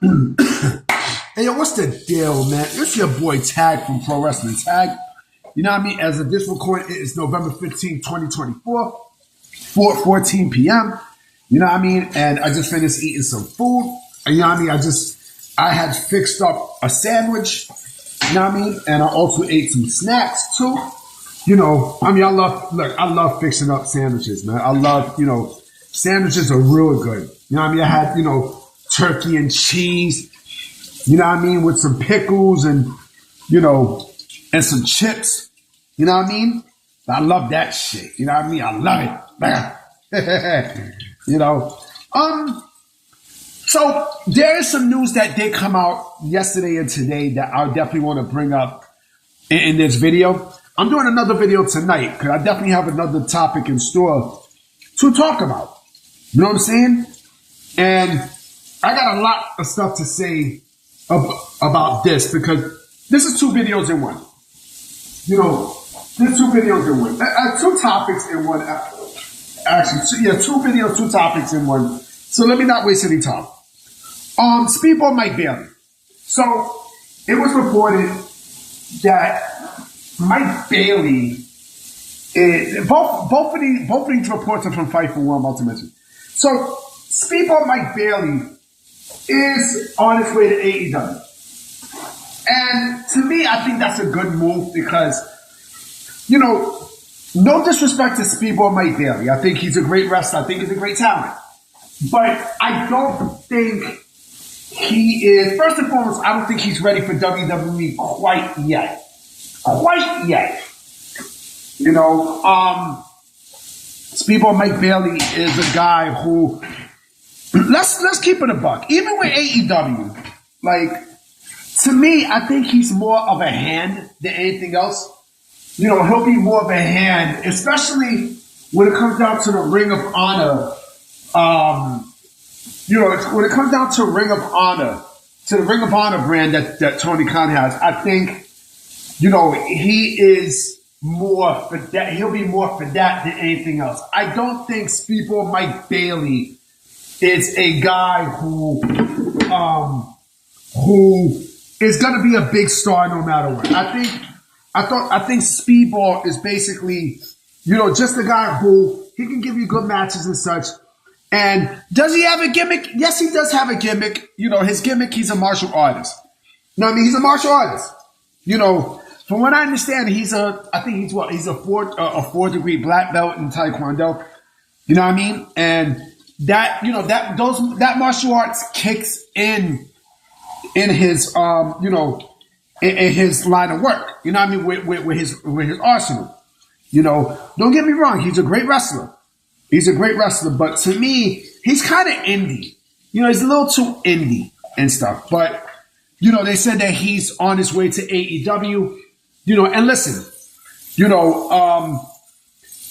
Hey, yo, what's the deal, man? It's your boy Tag from Pro Wrestling Tag. You know what I mean? As of this recording, it is November 15th, 2024, 4:14 p.m. You know what I mean? And I just finished eating some food. You know what I mean? I had fixed up a sandwich. You know what I mean? And I also ate some snacks, too. You know, I mean, I love fixing up sandwiches, man. I love, sandwiches are real good. You know what I mean? I had, turkey and cheese. You know what I mean? With some pickles and, and some chips. You know what I mean? I love that shit. You know what I mean? I love it. So there is some news that did come out yesterday and today that I definitely want to bring up in this video. I'm doing another video tonight because I definitely have another topic in store to talk about. You know what I'm saying? And I got a lot of stuff to say about this because this is two videos in one. There's two videos in one. Two topics in one. Two videos, two topics in one. So let me not waste any time. Speedball Mike Bailey. So it was reported that Mike Bailey, both of these reports are from Fight for One Ultimate. So Speedball Mike Bailey is on his way to AEW. And to me, I think that's a good move because, no disrespect to Speedball Mike Bailey. I think he's a great wrestler. I think he's a great talent. But I don't think he is, first and foremost, I don't think he's ready for WWE quite yet. Speedball Mike Bailey is a guy who, let's keep it a buck. Even with AEW, to me, I think he's more of a hand than anything else. He'll be more of a hand, especially when it comes down to the Ring of Honor. When it comes down to Ring of Honor, to the Ring of Honor brand that Tony Khan has, I think, he is more for that. He'll be more for that than anything else. I don't think Speedball Mike Bailey is a guy who is going to be a big star no matter what. I think Speedball is basically, just a guy who he can give you good matches and such. And does he have a gimmick? Yes, he does have a gimmick. His gimmick, he's a martial artist. He's a martial artist. From what I understand, he's a 4-degree black belt in Taekwondo. You know what I mean? And that, that martial arts kicks in his, in his line of work. You know what I mean? With his arsenal. Don't get me wrong. He's a great wrestler. But to me, he's kind of indie. He's a little too indie and stuff. But, they said that he's on his way to AEW. And listen,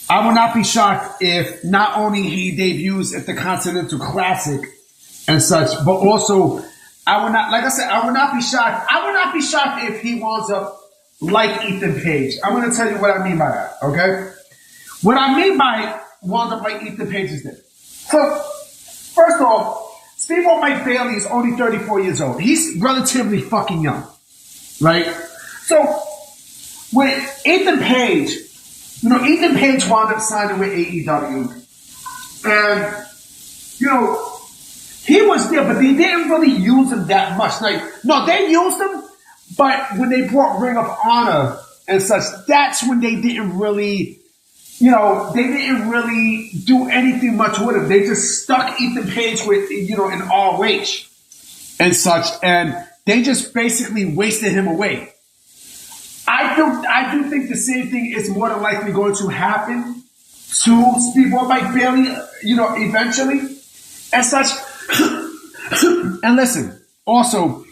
I will not be shocked if not only he debuts at the Continental Classic and such, but also I will not be shocked. I will not be shocked if he winds up like Ethan Page. I'm going to tell you what I mean by that, okay? What I mean by winds up like Ethan Page is this. So, first off, Speedball Mike Bailey is only 34 years old. He's relatively fucking young, right? So, with Ethan Page, Ethan Page wound up signing with AEW. And, he was there, but they didn't really use him that much. They used him, but when they brought Ring of Honor and such, that's when they didn't really, do anything much with him. They just stuck Ethan Page with, in ROH and such, and they just basically wasted him away. I do think the same thing is more than likely going to happen to Speedball Mike Bailey, eventually and such. And listen, also,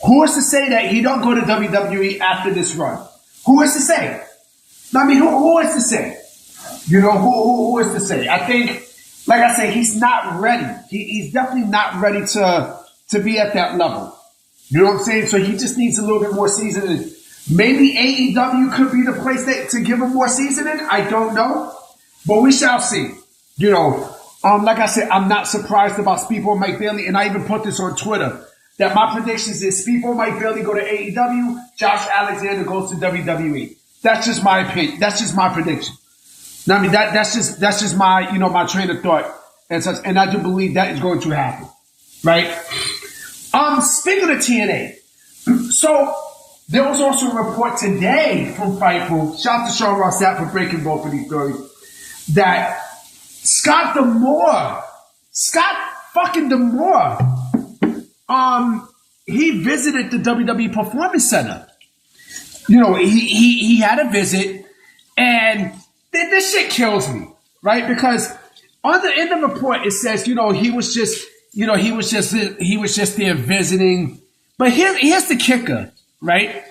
who is to say that he don't go to WWE after this run? Who is to say? Who is to say? Who is to say? I think, like I say, he's not ready. He's definitely not ready to be at that level. You know what I'm saying? So he just needs a little bit more seasoning. Maybe AEW could be the place to give him more seasoning. I don't know. But we shall see. Like I said, I'm not surprised about Speedball Mike Bailey, and I even put this on Twitter. that my predictions is Speedball Mike Bailey go to AEW, Josh Alexander goes to WWE. That's just my opinion. That's just my prediction. I mean, that's just my, my train of thought and such. And I do believe that is going to happen. Right? Speaking of TNA, so there was also a report today from Fightful, shout out to Sean Ross Sapp for breaking both of these stories, that Scott fucking D'Amore, he visited the WWE Performance Center. He had a visit, and this shit kills me, right? Because in the report it says, he was just there visiting. But here's the kicker, right?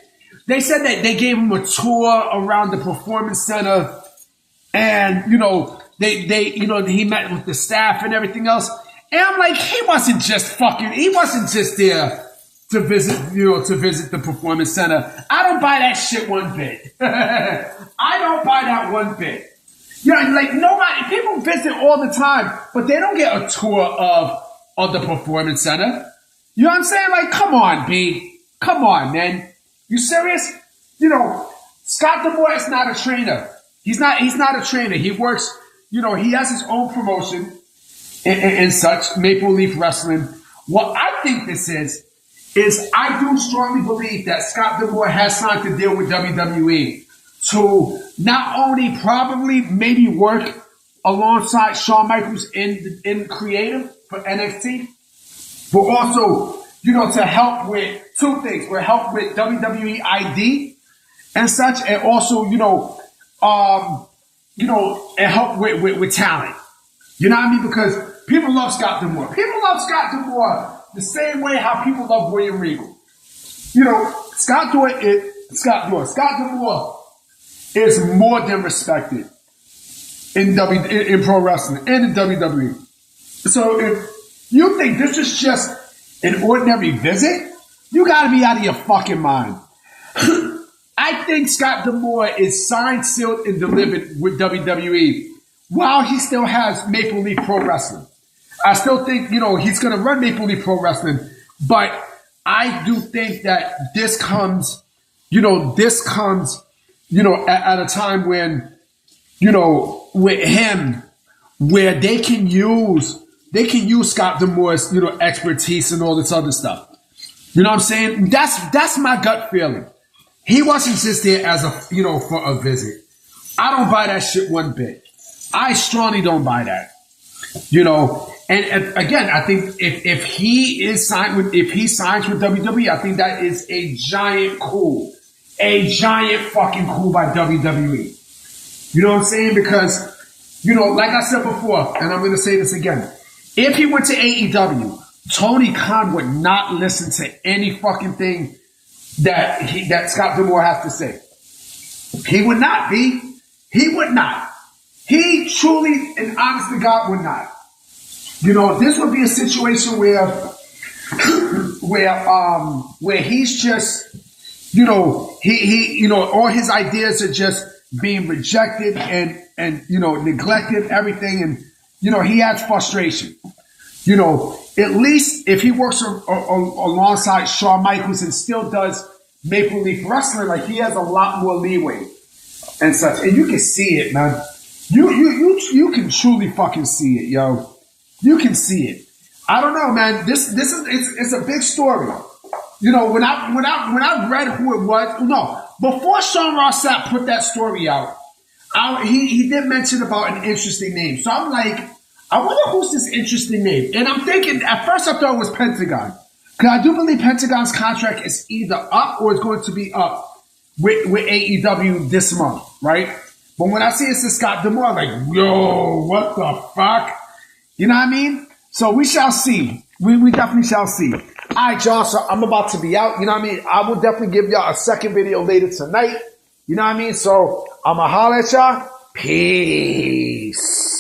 They said that they gave him a tour around the Performance Center, and he met with the staff and everything else. And I'm like, he wasn't just there to visit the Performance Center. I don't buy that shit one bit. I don't buy that one bit. People visit all the time, but they don't get a tour of the Performance Center. You know what I'm saying? Like, come on, B. Come on, man. You serious? Scott D'Amore is not a trainer. He's not a trainer. He works, he has his own promotion and such, Maple Leaf Wrestling. What I think this is I do strongly believe that Scott D'Amore has signed to deal with WWE to not only probably maybe work alongside Shawn Michaels in creative for NXT, but also, to help with two things. We'll help with WWE ID and such, and also, and help with talent. You know what I mean? Because people love Scott D'Amore. People love Scott D'Amore the same way how people love William Regal. Scott D'Amore is more than respected in pro wrestling and in WWE. So if you think this is just an ordinary visit, you gotta be out of your fucking mind. I think Scott D'Amore is signed, sealed, and delivered with WWE while he still has Maple Leaf Pro Wrestling. I still think, he's going to run Maple Leaf Pro Wrestling, but I do think that this comes, at a time when, with him, where they can use Scott D'Amore's, expertise and all this other stuff. You know what I'm saying? That's my gut feeling. He wasn't just there as for a visit. I don't buy that shit one bit. I strongly don't buy that. And again, I think if he signs with WWE, I think that is a giant fucking coup by WWE. You know what I'm saying? Because, like I said before, and I'm going to say this again, if he went to AEW, Tony Khan would not listen to any fucking thing that Scott D'Amore has to say. He would not be. He would not. He truly and honest to God would not. This would be a situation where he's just, all his ideas are just being rejected and neglected, everything. And, he has frustration. At least if he works alongside Shawn Michaels and still does Maple Leaf Wrestling, like he has a lot more leeway and such. And you can see it, man. You can truly fucking see it, yo. You can see it. I don't know, man. This is it's a big story. When I read who it was, before Sean Ross Sapp put that story out, he did mention about an interesting name. So I'm like, I wonder who's this interesting name. And I'm thinking, at first I thought it was Pentagon. Because I do believe Pentagon's contract is either up or it's going to be up with AEW this month, right? But when I see it's Scott D'Amore, I'm like, yo, what the fuck? You know what I mean? So we shall see. We definitely shall see. All right, y'all. So I'm about to be out. You know what I mean? I will definitely give y'all a second video later tonight. You know what I mean? So I'm going to holler at y'all. Peace.